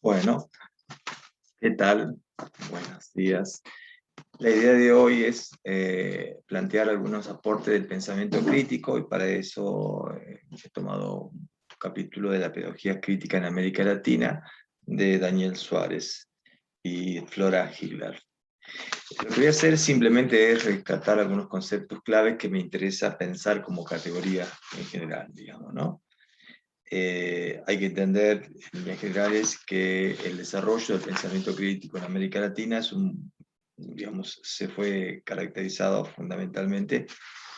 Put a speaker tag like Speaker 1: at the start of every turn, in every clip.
Speaker 1: Bueno, ¿qué tal? Buenos días. La idea de hoy es plantear algunos aportes del pensamiento crítico y para eso he tomado un capítulo de la pedagogía crítica en América Latina de Daniel Suárez y Flora Higler. Lo que voy a hacer simplemente es rescatar algunos conceptos claves que me interesa pensar como categoría en general, digamos, ¿no? Hay que entender en líneas generales que el desarrollo del pensamiento crítico en América Latina digamos, se fue caracterizado fundamentalmente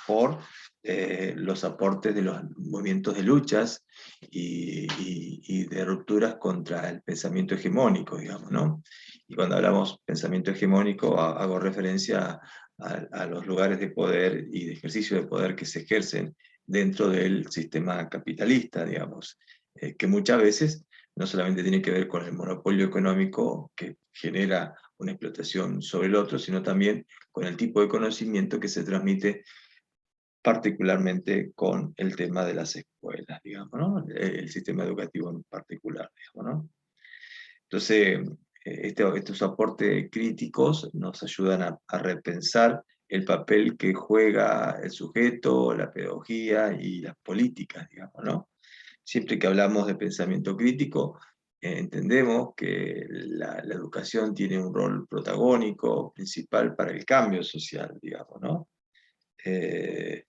Speaker 1: por los aportes de los movimientos de luchas y de rupturas contra el pensamiento hegemónico, digamos, ¿no? Y cuando hablamos pensamiento hegemónico hago referencia a los lugares de poder y de ejercicio de poder que se ejercen dentro del sistema capitalista, digamos, que muchas veces no solamente tiene que ver con el monopolio económico que genera una explotación sobre el otro, sino también con el tipo de conocimiento que se transmite particularmente con el tema de las escuelas, digamos, ¿no? El sistema educativo en particular, digamos, ¿no? Entonces, estos aportes críticos nos ayudan a repensar el papel que juega el sujeto, la pedagogía y las políticas, digamos, ¿no? Siempre que hablamos de pensamiento crítico, entendemos que la educación tiene un rol protagónico, principal para el cambio social, digamos, ¿no? Eh,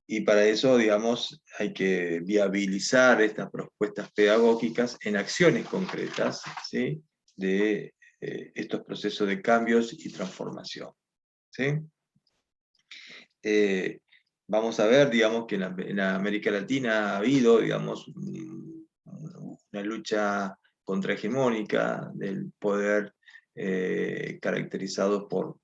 Speaker 1: y para eso, digamos, hay que viabilizar estas propuestas pedagógicas en acciones concretas, ¿sí? De estos procesos de cambios y transformación, ¿sí? Eh, Vamos a ver, digamos, que en la América Latina ha habido, digamos, una lucha contrahegemónica del poder caracterizado por,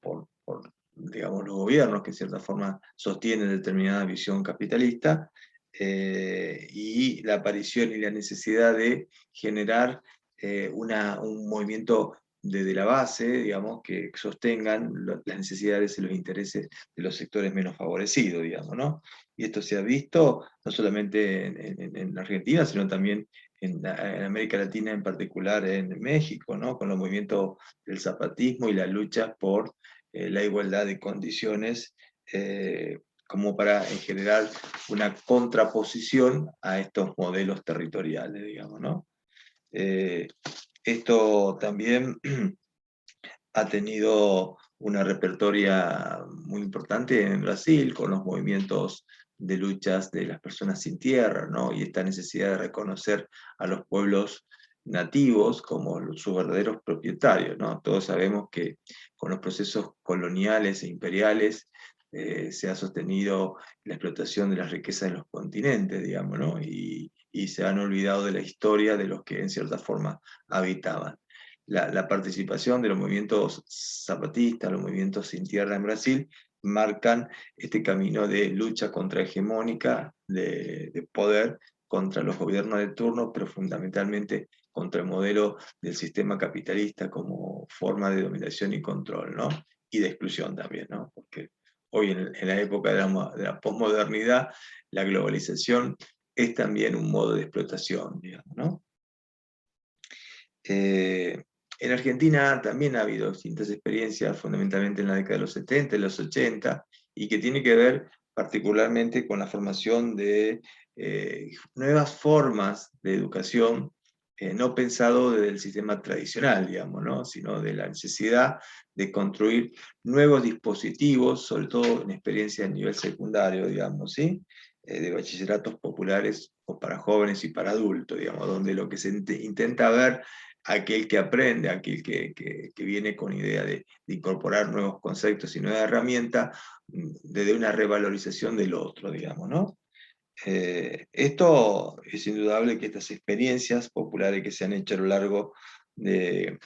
Speaker 1: digamos, los gobiernos que de cierta forma sostienen determinada visión capitalista, y la aparición y la necesidad de generar un movimiento desde la base, digamos, que sostengan las necesidades y los intereses de los sectores menos favorecidos, digamos, ¿no? Y esto se ha visto no solamente en Argentina, sino también en América Latina, en particular en México, ¿no? Con los movimientos del zapatismo y la lucha por la igualdad de condiciones, como para generar una contraposición a estos modelos territoriales, digamos, ¿no? Eh, Esto también ha tenido una repertoria muy importante en Brasil con los movimientos de luchas de las personas sin tierra, ¿no? Y esta necesidad de reconocer a los pueblos nativos como sus verdaderos propietarios, ¿no? Todos sabemos que con los procesos coloniales e imperiales se ha sostenido la explotación de las riquezas de los continentes, digamos, ¿no? Y se han olvidado de la historia de los que en cierta forma habitaban. La participación de los movimientos zapatistas, los movimientos sin tierra en Brasil, marcan este camino de lucha contrahegemónica, de poder contra los gobiernos de turno, pero fundamentalmente contra el modelo del sistema capitalista como forma de dominación y control, ¿no? Y de exclusión también, ¿no? Porque hoy en la época de la posmodernidad, la globalización es también un modo de explotación, digamos, ¿no? Eh, en Argentina también ha habido distintas experiencias, fundamentalmente en la década de los 70 y los 80, y que tiene que ver particularmente con la formación de nuevas formas de educación, no pensado desde el sistema tradicional, digamos, ¿no? Sino de la necesidad de construir nuevos dispositivos, sobre todo en experiencias a nivel secundario, digamos, ¿sí? De bachilleratos populares o para jóvenes y para adultos, digamos, donde lo que se intenta ver aquel que aprende, aquel que viene con idea de incorporar nuevos conceptos y nuevas herramientas, desde una revalorización del otro, digamos, ¿no? Esto es indudable que estas experiencias populares que se han hecho a lo largo de,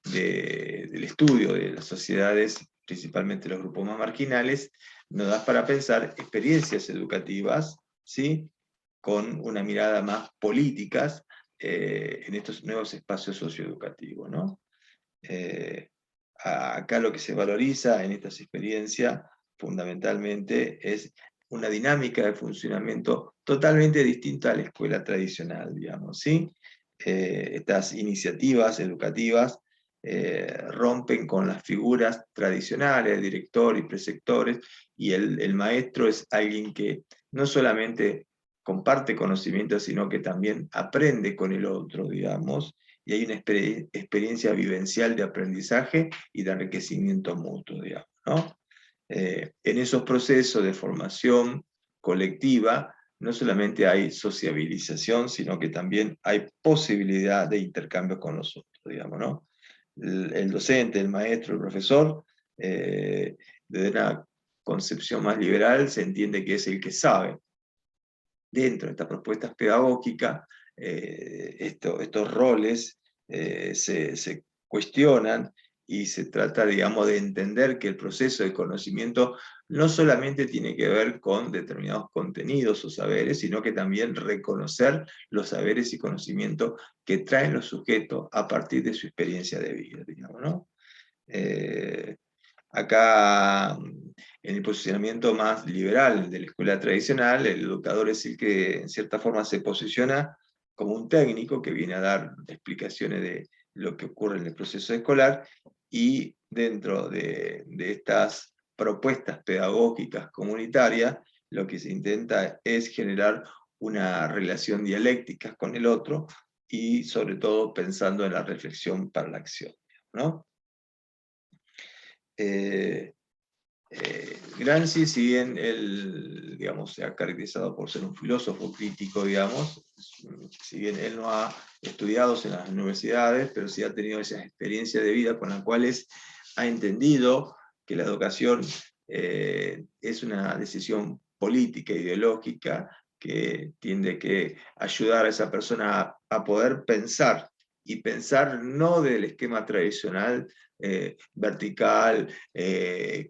Speaker 1: del estudio de las sociedades, principalmente los grupos más marginales, nos da para pensar experiencias educativas, ¿sí? Con una mirada más políticas en estos nuevos espacios socioeducativos, ¿no? Eh, Acá lo que se valoriza en estas experiencias fundamentalmente es una dinámica de funcionamiento totalmente distinta a la escuela tradicional, digamos, ¿sí? estas iniciativas educativas rompen con las figuras tradicionales, director y preceptores, y el maestro es alguien que no solamente comparte conocimientos, sino que también aprende con el otro, digamos, y hay una experiencia vivencial de aprendizaje y de enriquecimiento mutuo, digamos, ¿no? En esos procesos de formación colectiva, no solamente hay sociabilización, sino que también hay posibilidad de intercambio con los otros, digamos, ¿no? El docente, el maestro, el profesor, desde una concepción más liberal, se entiende que es el que sabe. Dentro de estas propuestas pedagógicas, estos roles se cuestionan y se trata, digamos, de entender que el proceso de conocimiento no solamente tiene que ver con determinados contenidos o saberes, sino que también reconocer los saberes y conocimientos que traen los sujetos a partir de su experiencia de vida, digamos, ¿no? Acá, en el posicionamiento más liberal de la escuela tradicional, el educador es el que en cierta forma se posiciona como un técnico que viene a dar explicaciones de lo que ocurre en el proceso escolar, y dentro de estas propuestas pedagógicas comunitarias, lo que se intenta es generar una relación dialéctica con el otro, y sobre todo pensando en la reflexión para la acción, ¿no? Gramsci, si bien él, digamos, se ha caracterizado por ser un filósofo crítico, digamos, si bien él no ha estudiado en las universidades, pero sí ha tenido esas experiencias de vida con las cuales ha entendido que la educación es una decisión política, ideológica, que tiende que ayudar a esa persona a poder pensar, y pensar no del esquema tradicional, vertical,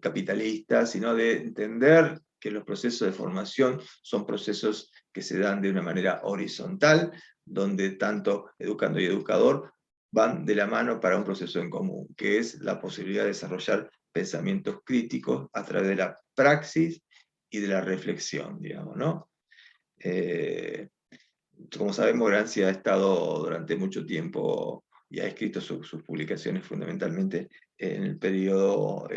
Speaker 1: capitalista, sino de entender que los procesos de formación son procesos que se dan de una manera horizontal, donde tanto educando y educador van de la mano para un proceso en común, que es la posibilidad de desarrollar pensamientos críticos a través de la praxis y de la reflexión, digamos, ¿no? Como sabemos, Gramsci ha estado durante mucho tiempo y ha escrito sus publicaciones fundamentalmente en el periodo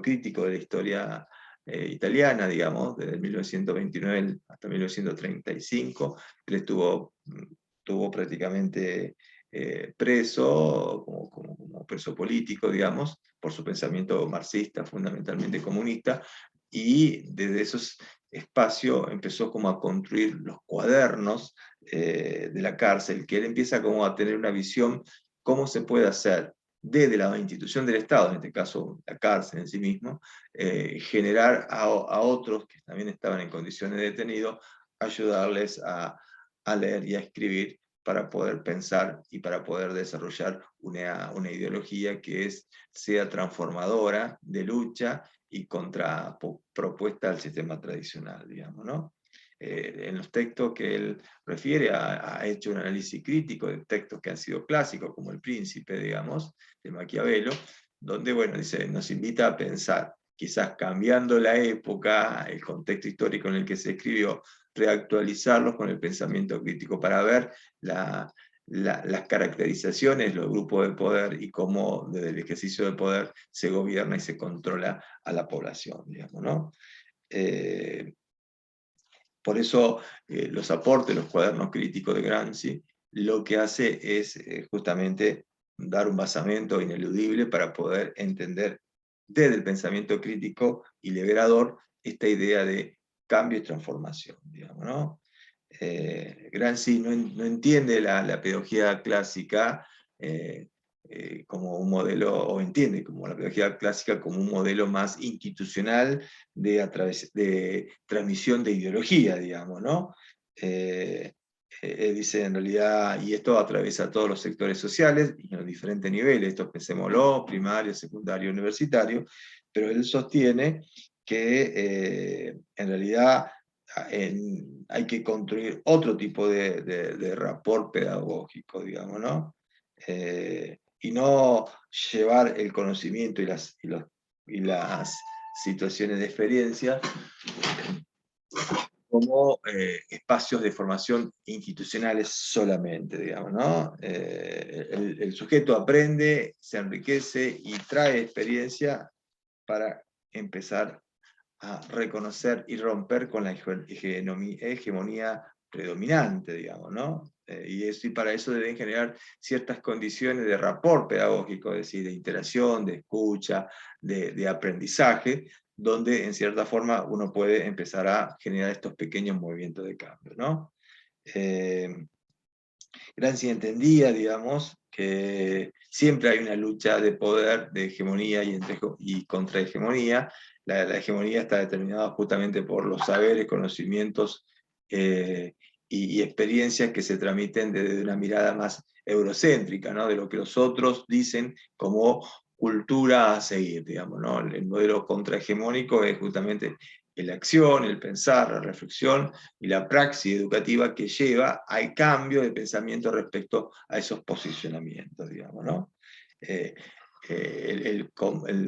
Speaker 1: crítico de la historia italiana, digamos, desde 1929 hasta 1935. Él estuvo prácticamente preso, como preso político, digamos, por su pensamiento marxista, fundamentalmente comunista, y desde esos espacios empezó como a construir los cuadernos de la cárcel, que él empieza como a tener una visión cómo se puede hacer desde la institución del Estado, en este caso la cárcel en sí mismo, generar a otros que también estaban en condiciones de detenido, ayudarles a leer y a escribir para poder pensar y para poder desarrollar una ideología que sea transformadora, de lucha y contrapropuesta al sistema tradicional, digamos, ¿no? En los textos que él refiere, ha hecho un análisis crítico de textos que han sido clásicos, como El Príncipe, digamos, de Maquiavelo, donde, bueno, dice, nos invita a pensar, quizás cambiando la época, el contexto histórico en el que se escribió, reactualizarlos con el pensamiento crítico para ver las caracterizaciones, los grupos de poder y cómo desde el ejercicio de poder se gobierna y se controla a la población, digamos, ¿no? Por eso los aportes, los cuadernos críticos de Gramsci, lo que hace es justamente dar un basamento ineludible para poder entender desde el pensamiento crítico y liberador esta idea de cambio y transformación, digamos, ¿no? Gramsci no entiende la pedagogía clásica como un modelo, o entiende como la pedagogía clásica como un modelo más institucional de transmisión de ideología, digamos, ¿no? Dice en realidad, y esto atraviesa todos los sectores sociales y en diferentes niveles, esto pensémoslo, primario, secundario, universitario, pero él sostiene que en realidad hay que construir otro tipo de rapport pedagógico, digamos, ¿no? Y no llevar el conocimiento y las situaciones de experiencia como espacios de formación institucionales solamente, digamos, ¿no? El sujeto aprende, se enriquece y trae experiencia para empezar a reconocer y romper con la hegemonía predominante, digamos, ¿no? Y para eso deben generar ciertas condiciones de rapport pedagógico, es decir, de interacción, de escucha, de aprendizaje, donde en cierta forma uno puede empezar a generar estos pequeños movimientos de cambio, ¿no? Gramsci entendía, digamos, que siempre hay una lucha de poder, de hegemonía y contrahegemonía. La hegemonía está determinada justamente por los saberes, conocimientos y experiencias que se transmiten desde una mirada más eurocéntrica, ¿no? De lo que los otros dicen como cultura a seguir, digamos, ¿no? El modelo contrahegemónico es justamente la acción, el pensar, la reflexión y la praxis educativa que lleva al cambio de pensamiento respecto a esos posicionamientos, digamos, ¿no? El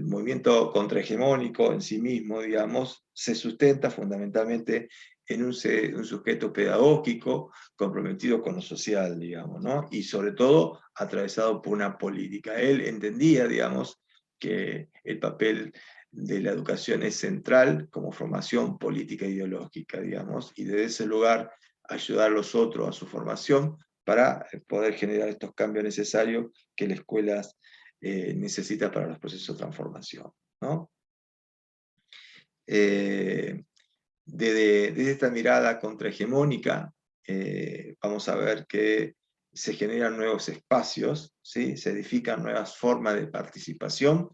Speaker 1: movimiento contrahegemónico en sí mismo, digamos, se sustenta fundamentalmente en un sujeto pedagógico comprometido con lo social, digamos, ¿no? Y sobre todo atravesado por una política. Él entendía, digamos, que el papel de la educación es central como formación política e ideológica, digamos, y desde ese lugar ayudar a los otros a su formación para poder generar estos cambios necesarios que la escuela necesita para los procesos de transformación, ¿no? Desde esta mirada contrahegemónica, vamos a ver que se generan nuevos espacios, ¿sí? Se edifican nuevas formas de participación,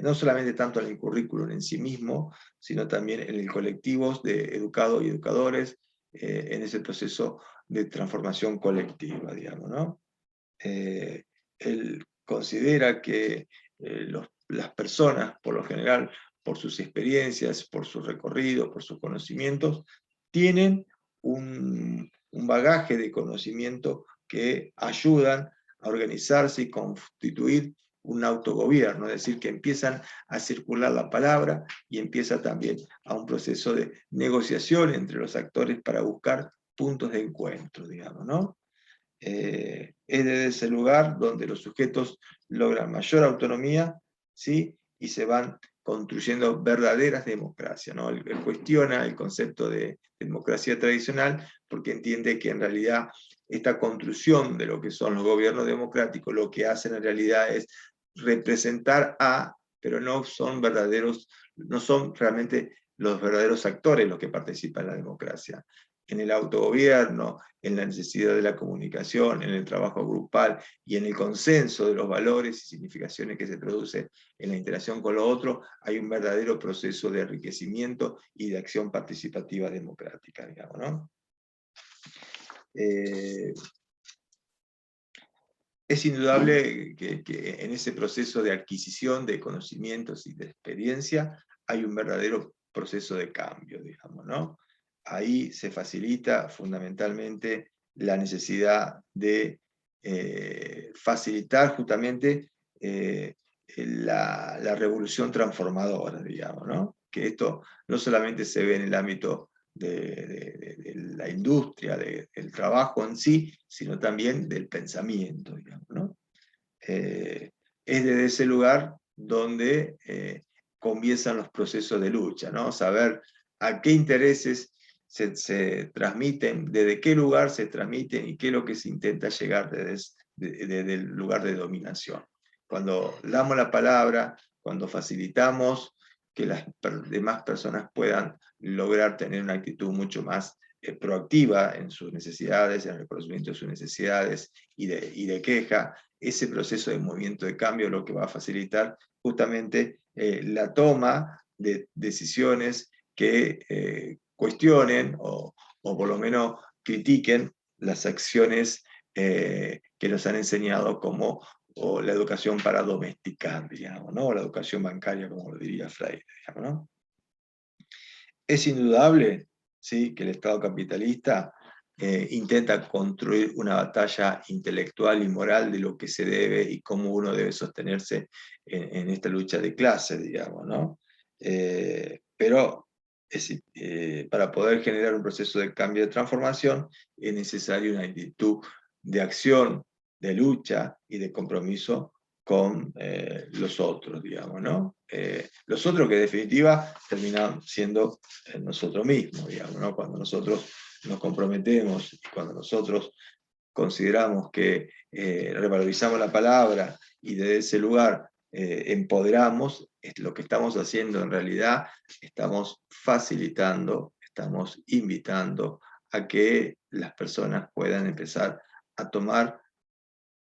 Speaker 1: no solamente tanto en el currículum en sí mismo, sino también en el colectivo de educados y educadores, en ese proceso de transformación colectiva, digamos, ¿no? Él considera que las personas, por lo general, por sus experiencias, por su recorrido, por sus conocimientos, tienen un bagaje de conocimiento que ayudan a organizarse y constituir un autogobierno, es decir, que empiezan a circular la palabra y empieza también a un proceso de negociación entre los actores para buscar puntos de encuentro, digamos, ¿no? Es desde ese lugar donde los sujetos logran mayor autonomía, ¿sí? Y se van construyendo verdaderas democracias, ¿no? Él cuestiona el concepto de democracia tradicional porque entiende que en realidad esta construcción de lo que son los gobiernos democráticos lo que hacen en realidad es representar pero no son verdaderos, no son realmente los verdaderos actores los que participan en la democracia. En el autogobierno, en la necesidad de la comunicación, en el trabajo grupal y en el consenso de los valores y significaciones que se producen en la interacción con lo otro, hay un verdadero proceso de enriquecimiento y de acción participativa democrática, digamos, ¿no? Es indudable que en ese proceso de adquisición de conocimientos y de experiencia hay un verdadero proceso de cambio, digamos, ¿no? Ahí se facilita fundamentalmente la necesidad de facilitar justamente la revolución transformadora, digamos, ¿no? Que esto no solamente se ve en el ámbito de la industria, del trabajo en sí, sino también del pensamiento, digamos, ¿no? Es desde ese lugar donde comienzan los procesos de lucha, ¿no? Saber a qué intereses se transmiten, desde qué lugar se transmiten y qué es lo que se intenta llegar desde el lugar de dominación. Cuando damos la palabra, cuando facilitamos que las demás personas puedan lograr tener una actitud mucho más proactiva en sus necesidades, en el reconocimiento de sus necesidades y de queja, ese proceso de movimiento de cambio lo que va a facilitar justamente la toma de decisiones que cuestionen o por lo menos critiquen las acciones que nos han enseñado como o la educación para domesticar, digamos, ¿no? O la educación bancaria, como lo diría Freire, digamos, ¿no? Es indudable, ¿sí?, que el Estado capitalista intenta construir una batalla intelectual y moral de lo que se debe y cómo uno debe sostenerse en esta lucha de clases, digamos, ¿no? Pero para poder generar un proceso de cambio de transformación es necesaria una actitud de acción, de lucha y de compromiso con los otros, digamos, ¿no? Los otros que en definitiva terminan siendo nosotros mismos, digamos, ¿no? Cuando nosotros nos comprometemos y cuando nosotros consideramos que revalorizamos la palabra y desde ese lugar empoderamos, lo que estamos haciendo en realidad, estamos facilitando, estamos invitando a que las personas puedan empezar a tomar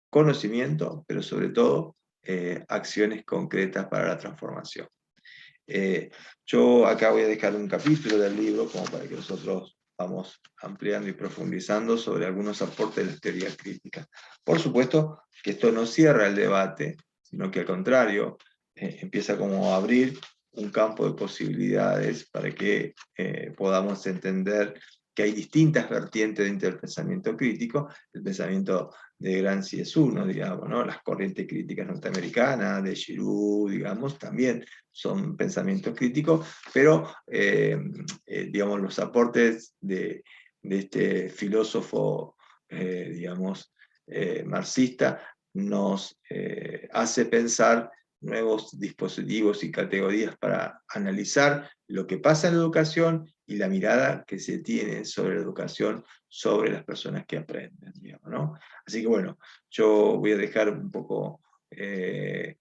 Speaker 1: conocimiento, pero sobre todo acciones concretas para la transformación. Yo acá voy a dejar un capítulo del libro como para que nosotros vamos ampliando y profundizando sobre algunos aportes de las teorías críticas. Por supuesto que esto no cierra el debate, sino que al contrario, empieza como a abrir un campo de posibilidades para que podamos entender que hay distintas vertientes dentro del pensamiento crítico. El pensamiento de Gramsci es uno, digamos, ¿no? Las corrientes críticas norteamericanas, de Giroux, digamos, también son pensamientos críticos, pero digamos, los aportes de este filósofo, digamos, marxista, nos hace pensar nuevos dispositivos y categorías para analizar lo que pasa en la educación y la mirada que se tiene sobre la educación, sobre las personas que aprenden, digamos, ¿no? Así que bueno, yo voy a dejar un poco este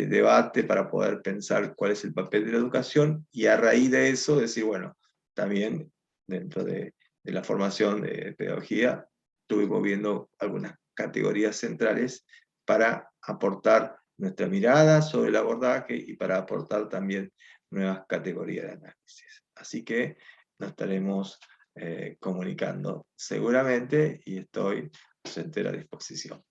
Speaker 1: debate para poder pensar cuál es el papel de la educación y a raíz de eso decir, bueno, también dentro de la formación de pedagogía estuvimos viendo algunas categorías centrales para aportar nuestra mirada sobre el abordaje y para aportar también nuevas categorías de análisis. Así que nos estaremos comunicando seguramente y estoy a su entera disposición.